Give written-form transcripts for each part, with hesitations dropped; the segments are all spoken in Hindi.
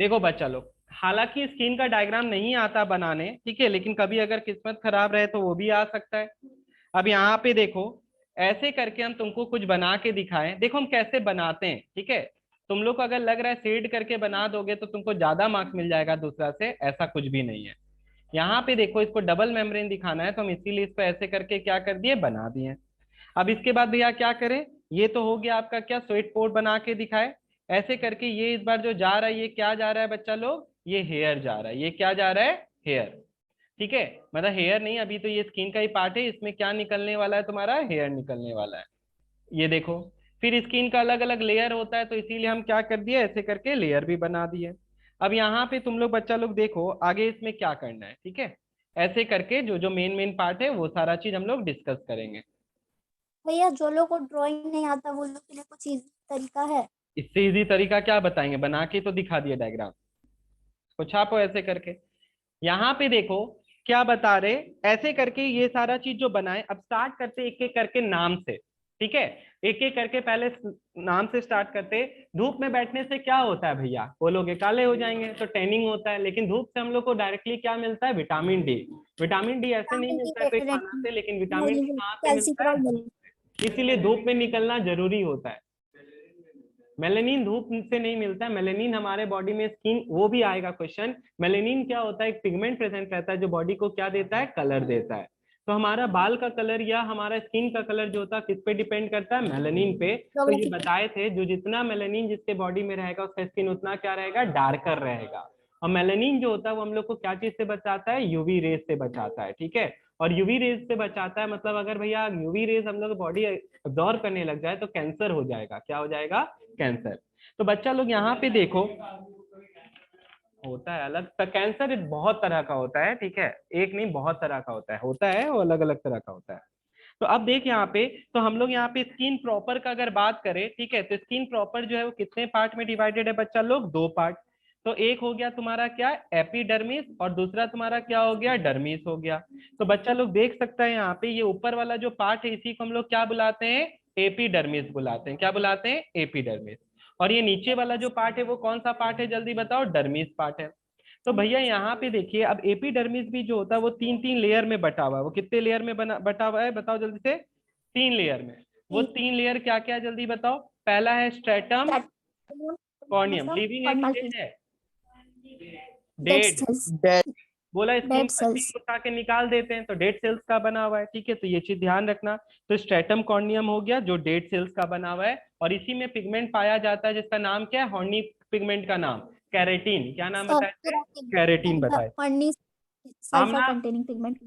देखो बच्चा लोग, हालांकि स्किन का डायग्राम नहीं आता बनाने, ठीक है, लेकिन कभी अगर किस्मत खराब रहे तो वो भी आ सकता है। अब यहाँ पे देखो, ऐसे करके हम तुमको कुछ बना के दिखाएं, देखो हम कैसे बनाते हैं, ठीक है। तुम लोग को अगर लग रहा है शेड करके बना दोगे तो तुमको ज्यादा मार्क्स मिल जाएगा दूसरा से, ऐसा कुछ भी नहीं है। यहाँ पे देखो, इसको डबल मेम्ब्रेन दिखाना है तो हम इसीलिए इसको ऐसे करके क्या कर दिए, बना दिए। अब इसके बाद भैया क्या करें, ये तो हो गया आपका क्या, स्वेट पोर्ट बना के दिखाए। ऐसे करके ये इस बार जो जा रहा है, ये क्या जा रहा है बच्चा लोग, ये हेयर जा रहा है। ये क्या जा रहा है, हेयर, ठीक है। मतलब हेयर नहीं, अभी तो ये स्किन का ही पार्ट है, इसमें क्या निकलने वाला है, तुम्हारा हेयर निकलने वाला है। ये देखो, फिर स्किन का अलग अलग लेयर होता है तो इसीलिए हम क्या कर दिए, ऐसे करके लेयर भी बना दिए। अब यहाँ पे तुम लोग बच्चा लोग देखो आगे इसमें क्या करना है, ठीक है। ऐसे करके जो जो मेन मेन पार्ट है वो सारा चीज हम लोग डिस्कस करेंगे। भैया जो लोग को ड्राइंग नहीं आता वो लोग के लिए कुछ इजी तरीका है? इससे इजी तरीका क्या बताएंगे, बना के तो दिखा दिए डायग्राम, को छापो ऐसे करके। यहाँ पे देखो क्या बता रहे, ऐसे करके ये सारा चीज जो बनाए। अब स्टार्ट करते एक एक करके नाम से, ठीक है। एक एक करके पहले नाम से स्टार्ट करते। धूप में बैठने से क्या होता है भैया, बोलोगे काले हो जाएंगे, तो टैनिंग होता है। लेकिन धूप से हम लोग को डायरेक्टली क्या मिलता है, विटामिन डी। विटामिन डी ऐसे नहीं विटामिन मिलता है कोई डी, खाना से, लेकिन विटामिन डी मैग्नीशियम, कहाँ से मिलता कैल्सिफेरॉल है, मिल। इसीलिए धूप में निकलना जरूरी होता है। मेलेनिन धूप से नहीं मिलता है, मेलेनिन हमारे बॉडी में स्किन, वो भी आएगा क्वेश्चन। मेलेनिन क्या होता है, एक पिगमेंट प्रेजेंट रहता है जो बॉडी को क्या देता है, कलर देता है। तो हमारा बाल का कलर या हमारा स्किन का कलर जो होता है किस पे डिपेंड करता है, मेलेनिन पे। तो ये ज्योग्राफी। बताए थे, जो जितना मेलेनिन जिसके बॉडी में रहेगा उसका स्किन उतना क्या रहेगा, डार्कर रहेगा। और मेलेनिन जो होता है वो हम लोग को क्या चीज से बचाता है, यूवी रेज से बचाता है, ठीक है। और यूवी रेज से बचाता है मतलब अगर भैया यूवी रेज हम लोग बॉडी अब्जॉर्व करने लग जाए तो कैंसर हो जाएगा, क्या हो जाएगा, कैंसर। तो बच्चा लोग यहाँ पे देखो, होता है अलग, तो कैंसर बहुत तरह का होता है, ठीक है। एक नहीं, बहुत तरह का होता है वो अलग अलग तरह का होता है। तो अब देख यहाँ पे, तो हम लोग यहाँ पे स्किन प्रॉपर का अगर बात करें, ठीक है, तो स्किन प्रॉपर जो है वो कितने पार्ट में डिवाइडेड है बच्चा लोग, दो पार्ट। तो एक हो गया तुम्हारा क्या, एपिडर्मिस, और दूसरा तुम्हारा क्या हो गया, डर्मिस हो गया। तो बच्चा लोग देख सकता है यहाँ पे, ये ऊपर वाला जो पार्ट है इसी को हम लोग क्या बुलाते हैं, एपिडर्मिस बुलाते हैं। क्या बुलाते हैं, एपिडर्मिस। और ये नीचे वाला जो पार्ट है वो कौन सा पार्ट है, जल्दी बताओ, डर्मिस पार्ट है। तो भैया यहाँ पे देखिए, अब एपिडर्मिस भी जो होता है वो तीन तीन लेयर में बटा हुआ है। वो कितने लेयर में बटा हुआ है, बताओ जल्दी से, तीन लेयर में। वो तीन लेयर क्या क्या है, जल्दी बताओ। पहला है स्ट्रेटम कॉर्नियम, लिविंग है कि डेड है, डेड डेड। सेल्स। बोला स्किन डेड का सेल्स। सील उठा के निकाल देते हैं तो डेड सेल्स का बना हुआ है, ठीक है। तो ये चीज ध्यान रखना। तो स्ट्रेटम कॉर्नियम हो गया जो डेड सेल्स का बना हुआ है, और इसी में पिगमेंट पाया जाता है जिसका नाम क्या है, हॉर्नी पिगमेंट का नाम कैरेटीन। क्या नाम बताए थे, कैरेटीन बताए। सल्फर आमना, कंटेनिंग पिगमेंट।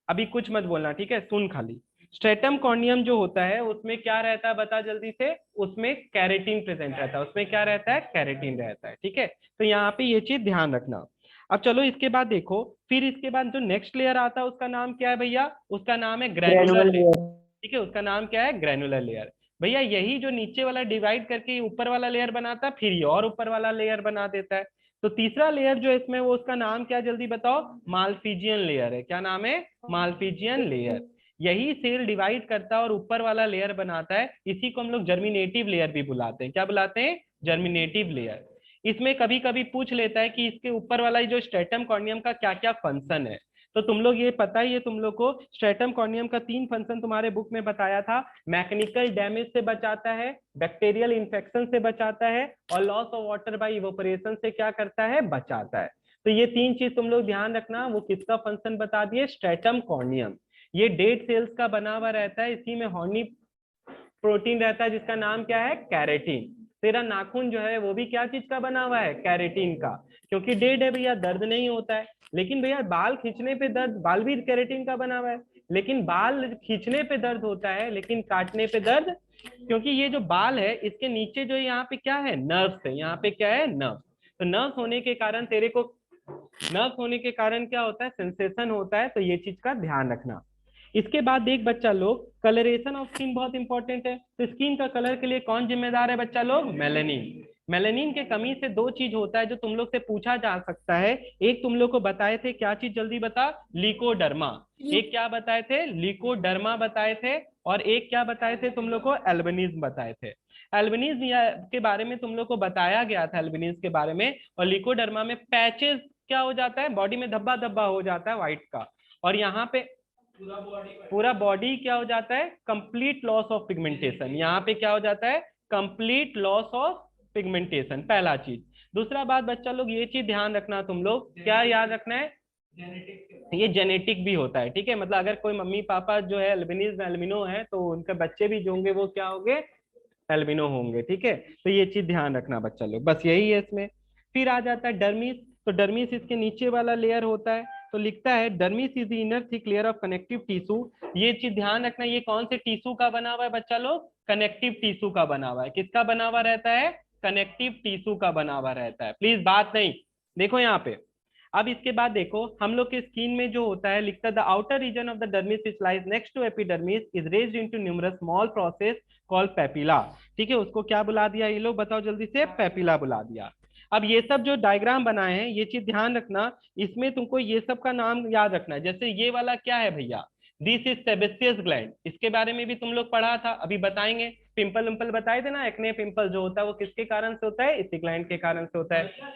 अभी कुछ मत बोलना, ठीक है, सुन खाली। स्ट्रेटम कॉर्नियम जो होता है उसमें क्या रहता है, बता जल्दी से, उसमें कैरेटीन प्रेजेंट रहता है। उसमें क्या रहता है, कैरेटीन रहता है, ठीक है। तो यहाँ पे ये चीज ध्यान रखना। अब चलो इसके बाद देखो, फिर इसके बाद जो नेक्स्ट लेयर आता है उसका नाम क्या है भैया, उसका नाम है ग्रेनुलर ग्रेनुलर लेयर, लेयर। ठीक है। उसका नाम क्या है, ग्रेनुलर लेयर। भैया यही जो नीचे वाला डिवाइड करके ऊपर वाला लेयर बनाता है, फिर ये और ऊपर वाला लेयर बना देता है। तो तीसरा लेयर जो है इसमें, वो उसका नाम क्या है, जल्दी बताओ, मालफिजियन लेयर है। क्या नाम है, मालफिजियन लेयर। यही सेल डिवाइड करता है और ऊपर वाला लेयर बनाता है, इसी को हम लोग जर्मिनेटिव लेयर भी बुलाते हैं। क्या बुलाते हैं, जर्मिनेटिव लेयर। इसमें कभी कभी पूछ लेता है कि इसके ऊपर वाला जो स्ट्रेटम कॉर्नियम का क्या क्या फंक्शन है। तो तुम लोग ये पता ही है तुम लोग को, स्ट्रेटम कॉर्नियम का तीन फंक्शन तुम्हारे बुक में बताया था। मैकेनिकल डैमेज से बचाता है, बैक्टीरियल इन्फेक्शन से बचाता है, और loss of water bye evaporation से क्या करता है, बचाता है। तो ये तीन चीज तुम लोग ध्यान रखना। वो किसका फंक्शन बता दिए, स्ट्रेटम कॉर्नियम। ये डेड सेल्स का बना हुआ रहता है, इसी में हॉर्नी प्रोटीन रहता है जिसका नाम क्या है, कैरेटीन। तेरा नाखून जो है वो भी क्या चीज का बना हुआ है, कैरेटीन का। क्योंकि डेड है भैया, दर्द नहीं होता है। लेकिन भैया बाल खींचने पे दर्द, बाल भी कैरेटीन का बना हुआ है। लेकिन बाल खींचने पे दर्द होता है, लेकिन काटने पे दर्द, क्योंकि ये जो बाल है इसके नीचे जो यहाँ पे क्या है, नर्व्स है। यहाँ पे क्या है, नर्व। तो नर्व होने के कारण तेरे को, नर्व होने के कारण क्या होता है, सेंसेशन होता है। तो ये चीज का ध्यान रखना। इसके बाद देख बच्चा लोग, कलरेशन ऑफ स्किन बहुत इंपॉर्टेंट है। तो स्किन का कलर के लिए कौन जिम्मेदार है बच्चा लोग, मेलेनिन। मेलेनिन के कमी से दो चीज होता है जो तुम लोग से पूछा जा सकता है। एक तुम लोग को बताए थे, क्या चीज जल्दी बता, लिकोडर्मा। एक क्या बताए थे, लिकोडर्मा बताए थे। और एक क्या बताए थे तुम लोग को, एल्बनिज्म बताए थे। एल्बिनीज के बारे में तुम लोग को बताया गया था, एल्बिनीज के बारे में। और लिकोडर्मा में पैचेस क्या हो जाता है, बॉडी में धब्बा धब्बा हो जाता है व्हाइट का। और यहाँ पे पूरा बॉडी क्या हो जाता है, कंप्लीट लॉस ऑफ पिगमेंटेशन। यहाँ पे क्या हो जाता है, कंप्लीट लॉस ऑफ पिगमेंटेशन, पहला चीज। दूसरा बात बच्चा लोग ये चीज ध्यान रखना, तुम लोग क्या याद रखना है, ये जेनेटिक भी होता है, ठीक है। मतलब अगर कोई मम्मी पापा जो है एल्बिनीज में एल्बिनो है, तो उनके बच्चे भी जो होंगे वो क्या होंगे, एल्बिनो होंगे, ठीक है। तो ये चीज ध्यान रखना बच्चा लोग, बस यही है इसमें। फिर आ जाता है डर्मिस। तो डर्मिस इसके नीचे वाला लेयर होता है। तो लिखता है dermis is the inner thick layer of connective tissue. ये चीज ध्यान रखना, ये कौन से टिश्यू का बना हुआ है बच्चा लोग, कनेक्टिव टिश्यू का बना हुआ है। किसका बना हुआ रहता है, कनेक्टिव टिश्यू का बना हुआ रहता है। प्लीज बात नहीं, देखो यहाँ पे। अब इसके बाद देखो हम लोग के स्किन में जो होता है, लिखता है the outer region of the dermis which lies next to epidermis is raised into numerous small process called papilla. ठीक है, उसको क्या बुला दिया ये लोग, बताओ जल्दी से, पेपिला बुला दिया। अब ये सब जो डायग्राम बनाए हैं, ये चीज ध्यान रखना, इसमें तुमको ये सब का नाम याद रखना है। जैसे ये वाला क्या है भैया, दिस इज सेबेसियस ग्लैंड। इसके बारे में भी तुम लोग पढ़ा था, अभी बताएंगे। पिंपल विंपल बताए थे ना, एक्ने पिंपल जो होता है वो किसके कारण से होता है, इसी ग्लैंड के कारण से होता है।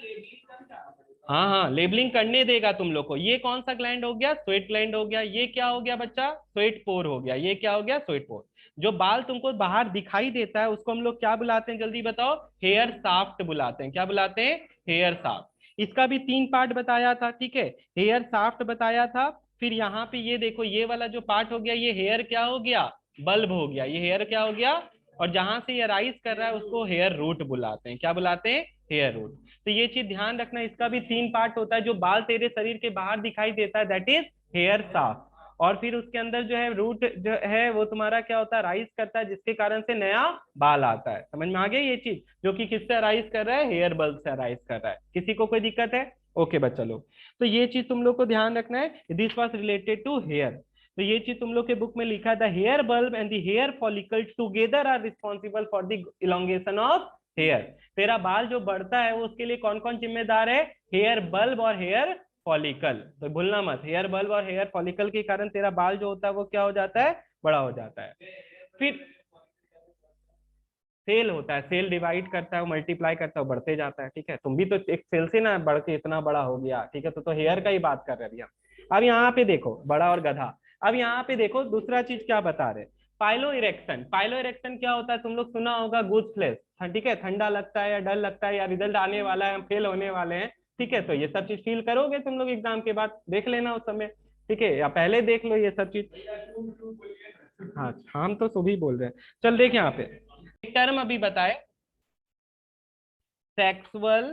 हाँ हाँ, लेबलिंग करने देगा तुम लोग को। ये कौन सा ग्लैंड हो गया, स्वेट ग्लैंड हो गया। ये क्या हो गया बच्चा, स्वेट पोर हो गया। ये क्या हो गया, स्वेट पोर। जो बाल तुमको बाहर दिखाई देता है उसको हम लोग क्या बुलाते हैं, जल्दी बताओ, हेयर साफ्ट बुलाते हैं। क्या बुलाते हैं, हेयर साफ्ट। इसका भी 3 पार्ट बताया था, ठीक है, हेयर साफ्ट बताया था। फिर यहाँ पे ये देखो, ये वाला जो पार्ट हो गया, ये हेयर क्या हो गया, बल्ब हो गया। ये हेयर क्या हो गया, और जहां से ये राइज कर रहा है उसको हेयर रूट बुलाते हैं। क्या बुलाते हैं, हेयर रूट। तो ये चीज ध्यान रखना, इसका भी 3 पार्ट होता है। जो बाल तेरे शरीर के बाहर दिखाई देता है दैट इज हेयर साफ्ट। और फिर उसके अंदर जो है रूट जो है वो तुम्हारा क्या होता है, राइज करता है, जिसके कारण से नया बाल आता है। समझ में आ गया ये चीज, जो कि किससे राइज कर रहा है, हेयर बल्ब से राइज कर रहा है। किसी को कोई दिक्कत है, ओके बच्चा लोग। तो ये चीज तुम लोग को ध्यान रखना है, this was related to hair. तो ये चीज तुम लोग के बुक में लिखा था, hair bulb and the hair follicle together are responsible for the elongation of hair. तेरा बाल जो बढ़ता है वो उसके लिए कौन कौन जिम्मेदार है, हेयर बल्ब और हेयर फॉलिकल। तो भूलना मत, हेयर बल्ब और हेयर फॉलिकल के कारण तेरा बाल जो होता है वो क्या हो जाता है, बड़ा हो जाता है। फिर सेल होता है, सेल डिवाइड करता है, मल्टीप्लाई करता है, बढ़ते जाता है, ठीक है। तुम भी तो एक सेल से ना बढ़ के इतना बड़ा हो गया, ठीक है। तो हेयर का ही बात कर रहे हैं। अब यहाँ पे देखो, बड़ा और गधा। अब यहाँ पे देखो दूसरा चीज क्या बता रहे, पाइलो इरेक्शन। पाइलो इरेक्शन क्या होता है, तुम लोग सुना होगा, गुड फ्लेश, ठीक है। ठंडा लगता है या डर लगता है या रिजल्ट आने वाला है, हम फेल होने वाले हैं, ठीक है। तो ये सब चीज फील करोगे तुम लोग एग्जाम के बाद, देख लेना उस समय, ठीक है, या पहले देख लो ये सब चीज। हाँ, हम तो सभी बोल रहे हैं। चल देख यहाँ पे एक टर्म अभी बताए, सेक्सुअल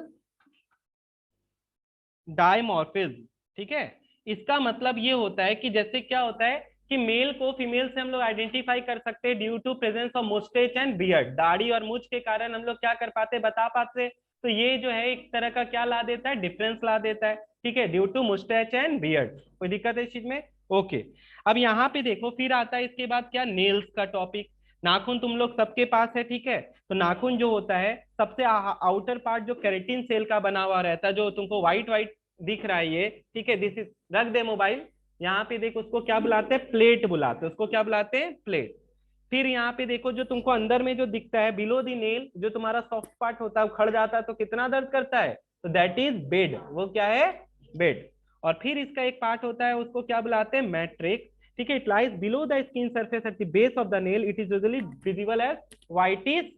डायमॉर्फिज्म, ठीक है। इसका मतलब ये होता है कि जैसे क्या होता है कि मेल को फीमेल से हम लोग आइडेंटिफाई कर सकते हैं due to presence of moustache and beard. दाढ़ी और मूछ के कारण हम लोग क्या कर पाते, बता पाते। तो ये जो है एक तरह का क्या ला देता है, डिफरेंस ला देता है, ठीक है, ड्यू टू मुस्टेच एंड बियर्ड। कोई दिक्कत है इस चीज में, ओके। अब यहाँ पे देखो फिर आता है इसके बाद क्या, नेल्स का टॉपिक। नाखून तुम लोग सबके पास है, ठीक है। तो नाखून जो होता है सबसे आउटर पार्ट जो केराटिन सेल का बना हुआ रहता है, जो तुमको व्हाइट व्हाइट दिख रहा है ये, ठीक है, दिस इज, रख दे मोबाइल। यहाँ पे देखो उसको क्या बुलाते हैं, प्लेट बुलाते हैं, उसको क्या बुलाते हैं, प्लेट। फिर यहाँ पे देखो जो तुमको अंदर में जो दिखता है बिलो द नेल, जो तुम्हारा सॉफ्ट पार्ट होता है वो खड़ जाता है तो कितना दर्द करता है, तो दैट इज बेड। वो क्या है, बेड। और फिर इसका एक पार्ट होता है उसको क्या बुलाते हैं, मैट्रिक्स, ठीक है। It lies below the skin surface at the base of the nail, it is usually visible as whitish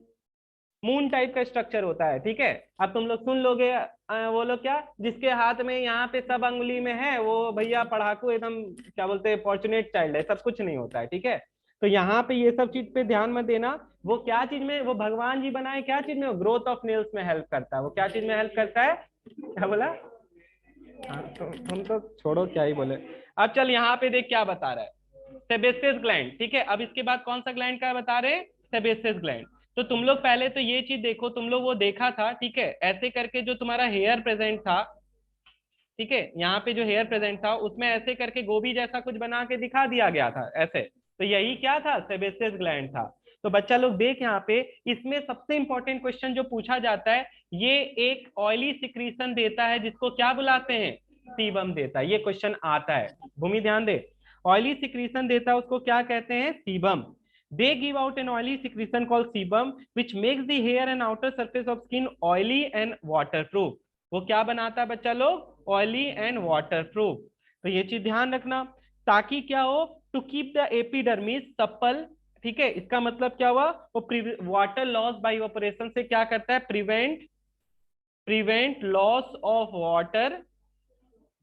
moon type का स्ट्रक्चर होता है, ठीक है। अब तुम लोग सुन लोगे, वो लोग क्या, जिसके हाथ में यहाँ पे सब अंगुली में है वो भैया पढ़ाकू एकदम क्या बोलते हैं, फॉर्चुनेट चाइल्ड है, सब कुछ नहीं होता है, ठीक है। तो यहाँ पे ये सब चीज पे ध्यान मत देना। वो क्या चीज में, वो भगवान जी बनाए क्या चीज में, वो ग्रोथ ऑफ नेल्स में हेल्प करता है। वो क्या चीज में हेल्प करता है, क्या बोला, हाँ, तुम तो छोड़ो क्या ही बोले। अब चल यहाँ पे देख क्या बता रहा है, सेबेसियस ग्लैंड, ठीक है। अब इसके बाद कौन सा ग्लैंड का बता रहे, सेबेसियस ग्लैंड। तो तुम लोग पहले तो ये चीज देखो, तुम लोग वो देखा था, ठीक है, ऐसे करके जो तुम्हारा हेयर प्रेजेंट था, ठीक है, यहाँ पे जो हेयर प्रेजेंट था उसमें ऐसे करके गोभी जैसा कुछ बना के दिखा दिया गया था ऐसे। तो यही क्या था, सेबेसियस ग्लैंड था। तो बच्चा लोग देख यहाँ पे, इसमें सबसे इंपॉर्टेंट क्वेश्चन जो पूछा जाता है, ये एक ऑयली सिक्रीशन देता है जिसको क्या बुलाते हैं, सीबम देता है। ये क्वेश्चन आता है, भूमि ध्यान दे, ऑयली सिक्रीशन देता है उसको क्या कहते हैं, sebum. They give out an oily secretion called sebum, which makes the hair and outer surface of skin oily and waterproof. वो क्या बनाता है बच्चा लोग? Oily and waterproof. तो ये चीज ध्यान रखना, ताकि क्या हो, to keep the epidermis supple. ठीक है, इसका मतलब क्या हुआ, वो वाटर लॉस बाय इवेपोरेशन से क्या करता है, prevent loss of water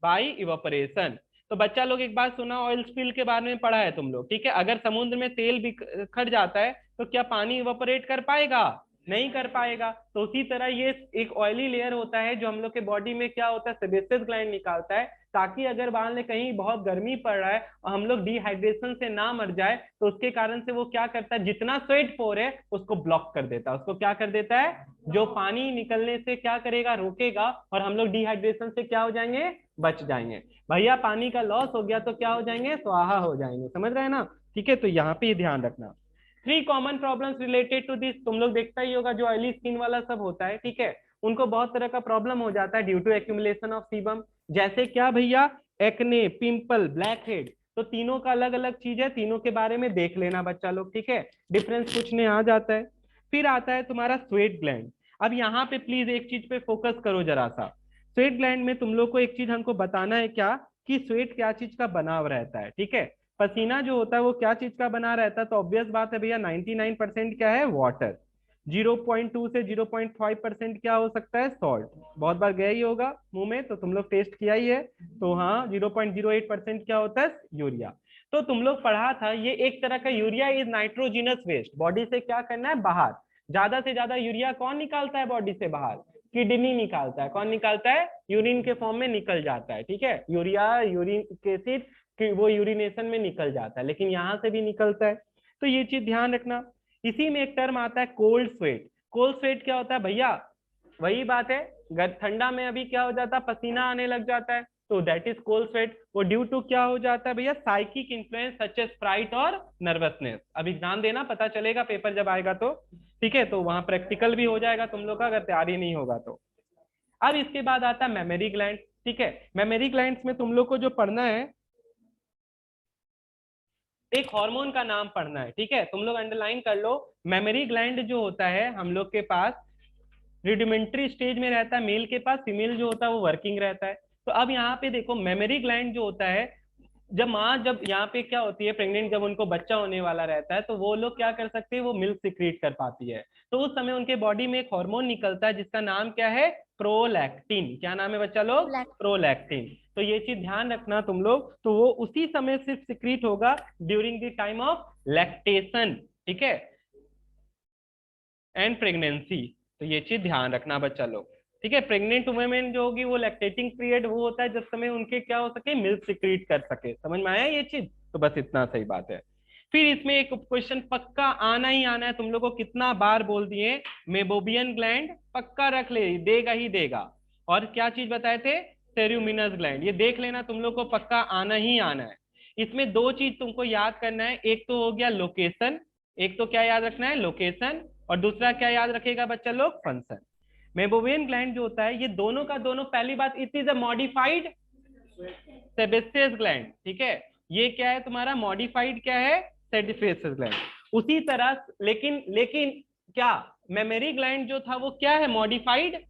bye evaporation. तो बच्चा लोग एक बात सुना, ऑयल स्पिल के बारे में पढ़ा है तुम लोग, ठीक है? अगर समुद्र में तेल बिखर जाता है तो क्या पानी इवेपोरेट कर पाएगा? नहीं कर पाएगा। तो उसी तरह ये एक ऑयली लेयर होता है जो हम लोग के बॉडी में क्या होता है, सेबेसियस ग्लैंड निकालता है, ताकि अगर मान ले कहीं बहुत गर्मी पड़ रहा है और हम लोग डिहाइड्रेशन से ना मर जाए, तो उसके कारण से वो क्या करता है, जितना स्वेट पोर है उसको ब्लॉक कर देता है। उसको क्या कर देता है, जो पानी निकलने से क्या करेगा, रोकेगा, और हम लोग डिहाइड्रेशन से क्या हो जाएंगे, बच जाएंगे। भैया पानी का लॉस हो गया तो क्या हो जाएंगे, स्वाहा हो जाएंगे। समझ रहे हैं ना? ठीक है, तो यहाँ पे ध्यान रखना। 3 common problems related to this, तुम लोग देखता ही होगा, जो ऑयली स्किन वाला सब होता है, ठीक है, उनको बहुत तरह का प्रॉब्लम हो जाता है due to accumulation of sebum. जैसे क्या भैया, एक्ने, पिंपल, ब्लैक हेड। तो तीनों का अलग अलग चीज है, तीनों के बारे में देख लेना बच्चा लोग, ठीक है? डिफरेंस पूछने आ जाता है। फिर आता है तुम्हारा स्वेट ग्लैंड। अब यहाँ पे प्लीज एक चीज पे फोकस करो जरा सा। स्वेट ग्लैंड में तुम लोग को एक चीज हमको बताना है, क्या कि स्वेट क्या चीज का बना हुआ रहता है, ठीक है? पसीना जो होता है वो क्या चीज का बना रहता है? तो ऑब्वियस बात है भैया, 99% क्या है, वाटर। 0.2 से 0.5% क्या हो सकता है, सॉल्ट। बहुत बार गया ही होगा मुंह में, तो तुम लोग टेस्ट किया ही है। तो हाँ, 0.08% क्या होता है, यूरिया। तो तुम लोग पढ़ा था, ये एक तरह का urea is nitrogenous waste, body से क्या करना है, बाहर। ज्यादा से ज्यादा यूरिया कौन निकालता है बॉडी से बाहर? किडनी निकालता है। कौन निकालता है? यूरिन के फॉर्म में निकल जाता है, ठीक है? यूरिया, यूरिक एसिड कि वो यूरिनेशन में निकल जाता है, लेकिन यहाँ से भी निकलता है। तो ये चीज ध्यान रखना। इसी में एक टर्म आता है कोल्ड स्वेट। कोल्ड स्वेट क्या होता है भैया? वही बात है, ठंडा में अभी क्या हो जाता है, पसीना आने लग जाता है, तो दैट इज कोल्ड स्वेट। वो ड्यू टू क्या हो जाता है भैया, psychic influence such as fright और नर्वसनेस। अब एग्जाम देना, पता चलेगा पेपर जब आएगा तो, ठीक है? तो वहां प्रैक्टिकल भी हो जाएगा तुम लोग का, अगर तैयारी नहीं होगा तो। अब इसके बाद आता है मेमोरी ग्लैंड, ठीक है? मेमोरी ग्लैंड्स में तुम लोग को जो पढ़ना है, एक हार्मोन का नाम पढ़ना है, ठीक है? तुम लोग अंडरलाइन कर लो। मेमोरी ग्लैंड जो होता है हम लोग के पास रिडिमेंट्री स्टेज में रहता है मेल के पास, फीमेल जो होता है वो वर्किंग रहता है। तो अब यहाँ पे देखो, मेमोरी ग्लैंड जो होता है, जब माँ, जब यहाँ पे क्या होती है, प्रेग्नेंट, जब उनको बच्चा होने वाला रहता है, तो वो लोग क्या कर सकते हैं, वो मिल्क सिक्रीट कर पाती है। तो उस समय उनके बॉडी में एक हार्मोन निकलता है जिसका नाम क्या है, प्रोलैक्टिन। क्या नाम है बच्चा लोग? ब्लैक। प्रोलैक्टिन। तो ये चीज ध्यान रखना तुम लोग, तो वो उसी समय सिर्फ सिक्रीट होगा during the time of lactation, ठीक है, एंड प्रेगनेंसी। तो ये चीज ध्यान रखना बच्चा लोग, ठीक है? प्रेग्नेंट वुमेन जो होगी, वो लैक्टेटिंग पीरियड वो होता है जब समय उनके क्या हो सके, मिल्क सिक्रीट कर सके। समझ में आया ये चीज? तो बस इतना सही बात है। फिर इसमें एक क्वेश्चन पक्का आना ही आना है, तुम लोग को कितना बार बोल दिए, मेबोबियन ग्लैंड पक्का रख ले, देगा ही देगा। और क्या चीज बताए थे, सेरुमिनस ग्लैंड, ये देख लेना, तुम लोग को पक्का आना ही आना है। इसमें दो चीज तुमको याद करना है, एक तो हो गया लोकेशन, एक तो क्या याद रखना है, लोकेशन, और दूसरा क्या याद रखेगा बच्चा लोग, फंक्शन। मेबोवियन ग्लैंड जो होता है, ये दोनों का दोनों, पहली बात, it is a modified sebaceous gland, ठीक है? ये क्या है तुम्हारा, मॉडिफाइड क्या है, सेबेसियस ग्लैंड। उसी तरह लेकिन लेकिन क्या मेमोरी ग्लैंड जो था वो क्या है, मॉडिफाइड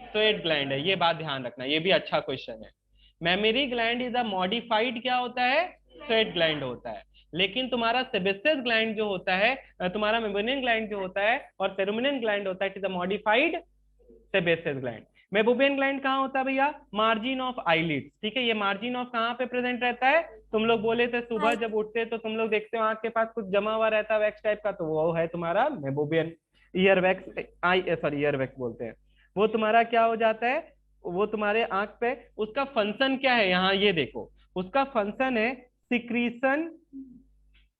स्वेट ग्लैंड है। ये बात ध्यान रखना, ये भी अच्छा क्वेश्चन है। Memory gland is a modified क्या होता है, स्वेट ग्लैंड होता है। लेकिन तुम्हारा सेबेसियस ग्लैंड जो होता है, तुम्हारा मेबोनियन ग्लैंड जो होता है और सेरुमिनियन ग्लैंड होता है, it is a modified sebaceous gland. Meibomian gland कहाँ होता है भैया, मार्जिन ऑफ आईलिड्स, ठीक है? ये मार्जिन ऑफ कहाँ पे प्रेजेंट रहता है, तुम लोग बोले थे सुबह जब उठते तो तुम लोग देखते हो आंख के पास कुछ जमा हुआ रहता है वैक्स टाइप का, तो वो है तुम्हारा meibomian ear wax, sorry ear wax बोलते हैं। वो तुम्हारा क्या हो जाता है, वो तुम्हारे आंख पे, उसका फंक्शन क्या है, यहाँ ये देखो, उसका फंक्शन है सिक्रीशन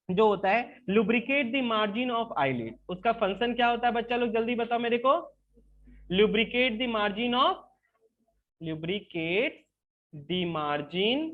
जो होता है, lubricate the margin of eyelid. उसका फंक्शन क्या होता है बच्चा लोग, जल्दी बताओ मेरे को, lubricate the margin of lubricate the margin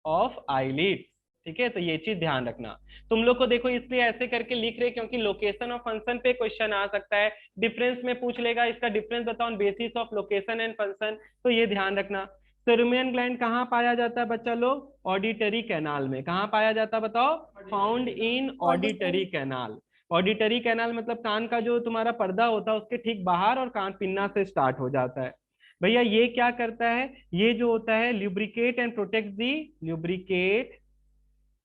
of eyelids, ठीक है? तो ये चीज ध्यान रखना। तुम लोग को देखो इसलिए ऐसे करके लिख रहे क्योंकि लोकेशन और फंक्शन पे क्वेश्चन आ सकता है, डिफरेंस में पूछ लेगा, इसका डिफरेंस बताओ basis of location and function, तो ये ध्यान रखना। सेरुमियन ग्लैंड कहाँ पाया जाता है बच्चा लोग? ऑडिटरी कैनाल में। कहाँ पाया जाता है बताओ? Found in auditory auditory. Canal. Auditory canal मतलब कान का जो तुम्हारा पर्दा होता है उसके ठीक बाहर, और कान पिन्ना से स्टार्ट हो जाता है। भैया ये क्या करता है? ये जो होता है lubricate and protect the, lubricate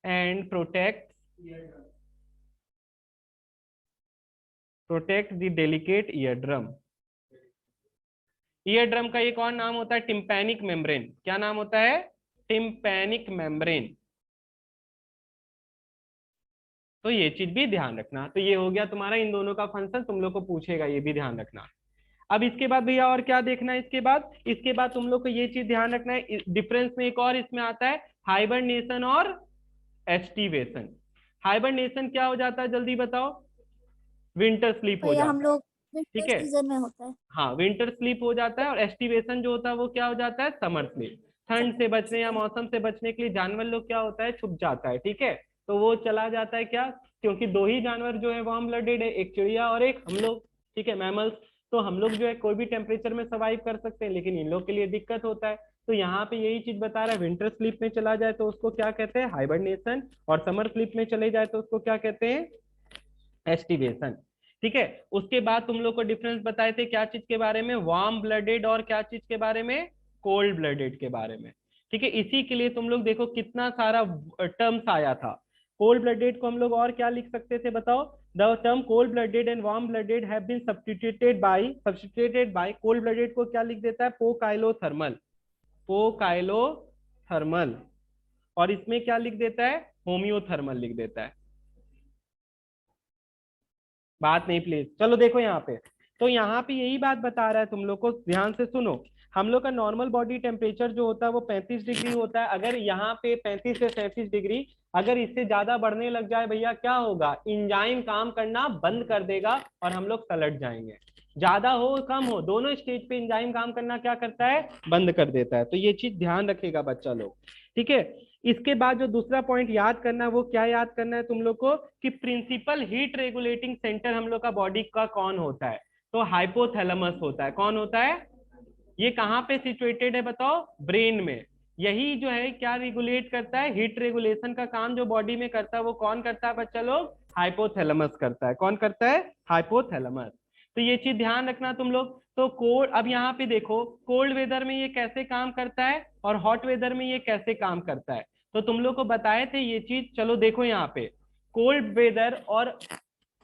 and protect the delicate ear drum. Ear drum का एक और नाम होता है टिम्पैनिक मेम्ब्रेन। क्या नाम होता है? Tympanic membrane. तो ये चीज भी ध्यान रखना। तो ये हो गया तुम्हारा इन दोनों का फंक्शन, तुम लोग को पूछेगा, ये भी ध्यान रखना। अब इसके बाद भैया और क्या देखना है? इसके बाद तुम लोग को ये चीज ध्यान रखना है, डिफरेंस में एक और इसमें आता है हाइबरनेशन और एस्टिवेशन। हाइबरनेशन क्या हो जाता है जल्दी बताओ? विंटर स्लीप हो भैया हम जाता है। लोग विंटर ठीक है, सीजन में होता है। हाँ विंटर स्लीप हो जाता है। और एस्टिवेशन जो होता है वो क्या हो जाता है? Summer sleep. ठंड से बचने या मौसम से बचने के लिए जानवर लोग क्या होता है? छुप जाता है। ठीक है, तो वो चला जाता है क्या? क्योंकि दो ही जानवर जो है वार्म ब्लडेड है, एक चिड़िया और एक हम लोग। ठीक है, मैमल्स। तो हम लोग जो है कोई भी टेम्परेचर में सर्वाइव कर सकते हैं, लेकिन इन लोग के लिए दिक्कत होता है। तो यहाँ पे यही चीज बता रहा है, विंटर स्लीप में चला जाए तो उसको क्या कहते हैं? हाइबरनेशन। और समर स्लीप में चले जाए तो उसको क्या कहते हैं? एस्टिवेशन। ठीक है, उसके बाद तुम लोग को डिफरेंस बताए थे क्या चीज के बारे में? वार्म ब्लडेड और क्या चीज के बारे में? कोल्ड ब्लडेड के बारे में। ठीक है, इसी के लिए तुम लोग देखो कितना सारा टर्म्स आया था। कोल्ड ब्लडेड को हम लोग और क्या लिख सकते थे बताओ? The term cold blooded and warm blooded have been substituted by cold blooded को क्या लिख देता है? पोकाइलोथर्मल। पोकाइलोथर्मल। और इसमें क्या लिख देता है? होम्योथर्मल लिख देता है। बात नहीं प्लीज, चलो देखो यहाँ पे। तो यहाँ पे यही बात बता रहा है, तुम लोग को ध्यान से सुनो। हम लोग का नॉर्मल बॉडी टेम्परेचर जो होता है वो 35 डिग्री होता है। अगर यहाँ पे 35 से 37 डिग्री, अगर इससे ज्यादा बढ़ने लग जाए भैया क्या होगा? इंजाइम काम करना बंद कर देगा और हम लोग सलट जाएंगे। ज्यादा हो कम हो, दोनों स्टेज पे इंजाइम काम करना क्या करता है? बंद कर देता है। तो ये चीज ध्यान रखेगा बच्चा लोग। ठीक है, इसके बाद जो दूसरा पॉइंट याद करना है वो क्या याद करना है तुम लोग को? कि प्रिंसिपल हीट रेगुलेटिंग सेंटर हम लोग का बॉडी का कौन होता है? तो हाइपोथैलेमस होता है। कौन होता है? ये कहाँ पे सिचुएटेड है बताओ? ब्रेन में। यही जो है क्या रेगुलेट करता है? हीट रेगुलेशन का काम जो बॉडी में करता है वो कौन करता है बच्चा लोग? हाइपोथैलेमस करता है। कौन करता है? हाइपोथैलेमस। तो ये चीज ध्यान रखना तुम लोग। तो कोल्ड, अब यहाँ पे देखो कोल्ड वेदर में ये कैसे काम करता है और हॉट वेदर में ये कैसे काम करता है। तो तुम लोग को बताए थे ये चीज। चलो देखो यहाँ पे कोल्ड वेदर, और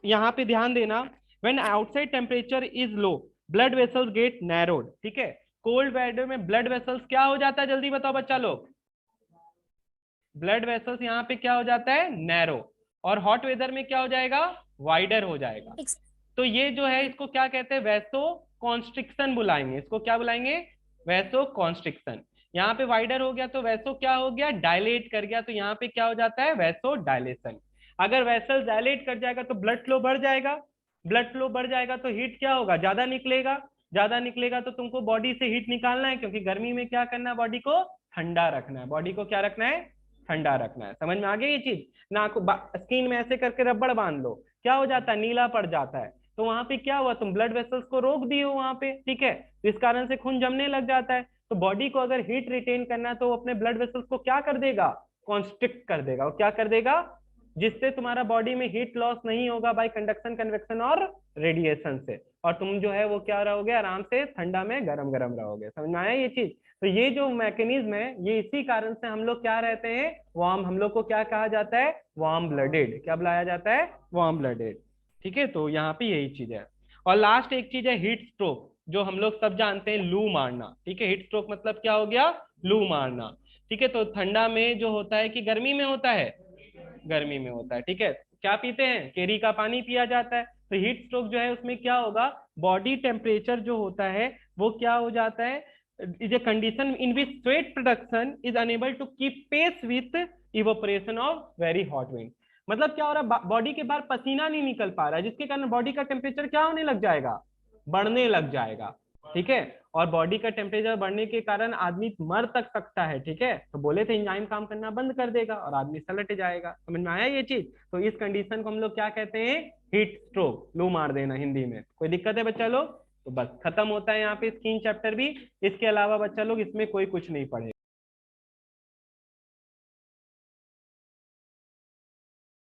यहाँ पे ध्यान देना, when outside temperature is low blood vessels get narrowed. ठीक है, कोल्ड वेदर में ब्लड वेसल्स क्या हो जाता है जल्दी बताओ बच्चा लोग? ब्लड वेसल्स यहाँ पे क्या हो जाता है? नैरो। और हॉट वेदर में क्या हो जाएगा? वाइडर हो जाएगा। Ex- तो ये जो है इसको क्या कहते हैं? वैसो कॉन्स्ट्रिक्शन बुलाएंगे इसको। क्या बुलाएंगे? Vaso constriction. यहाँ पे वाइडर हो गया तो वैसो क्या हो गया? डायलेट कर गया। तो यहाँ पे क्या हो जाता है? Vaso dilation. अगर वेसल डायलेट कर जाएगा तो ब्लड फ्लो बढ़ जाएगा। ब्लड फ्लो बढ़ जाएगा तो हीट क्या होगा? ज्यादा निकलेगा। ज्यादा निकलेगा तो तुमको बॉडी से हीट निकालना है, क्योंकि गर्मी में क्या करना है? बॉडी को ठंडा रखना है। बॉडी को क्या रखना है? ठंडा रखना है। समझ में आ गया ये चीज? ना स्किन में ऐसे करके रबड़ बांध लो, क्या हो जाता है? नीला पड़ जाता है। तो वहां पे क्या हुआ? तुम ब्लड वेसल्स को रोक दिए हो वहां पे। ठीक है, तो इस कारण से खून जमने लग जाता है। तो बॉडी को अगर हीट रिटेन करना है तो वो अपने ब्लड वेसल्स को क्या कर देगा? कॉन्स्ट्रिक्ट कर देगा। और क्या कर देगा? जिससे तुम्हारा बॉडी में हीट लॉस नहीं होगा बाय कंडक्शन, कन्वेक्शन और रेडिएशन से। और तुम जो है वो क्या रहोगे? आराम से ठंडा में गरम गरम रहोगे। समझ में आया ये चीज? तो ये जो मैकेनिज्म है ये इसी कारण से हम लोग क्या रहते हैं? वार्म। हम लोग को क्या कहा जाता है? Warm blooded. क्या बुलाया जाता है? Warm blooded. ठीक है, तो यहाँ पे यही चीज है। और लास्ट एक चीज है हीट स्ट्रोक, जो हम लोग सब जानते हैं, लू मारना। ठीक है, हीट स्ट्रोक मतलब क्या हो गया? लू मारना। ठीक है, तो ठंडा में जो होता है कि गर्मी में होता है? गर्मी में होता है। ठीक है, क्या पीते हैं? केरी का पानी पिया जाता है। तो हीट स्ट्रोक जो है उसमें क्या होगा? बॉडी टेम्परेचर जो होता है वो क्या हो जाता है? Is a condition in which sweat production is unable to keep pace with evaporation of very hot wind. मतलब क्या हो रहा है? बॉडी के बाहर पसीना नहीं निकल पा रहा है, जिसके कारण बॉडी का टेम्परेचर क्या होने लग जाएगा? बढ़ने लग जाएगा। ठीक है, और बॉडी का टेम्परेचर बढ़ने के कारण आदमी मर तक सकता है। ठीक है, तो बोले थे एंजाइम काम करना बंद कर देगा और आदमी सलट जाएगा। समझ में आया ये चीज? तो इस कंडीशन को हम लोग क्या कहते हैं? हीट स्ट्रोक, लू मार देना हिंदी में। कोई दिक्कत है बच्चा लोग? तो बस खत्म होता है यहाँ पे स्किन चैप्टर भी। इसके अलावा बच्चा लोग इसमें कोई कुछ नहीं पढ़ेगा।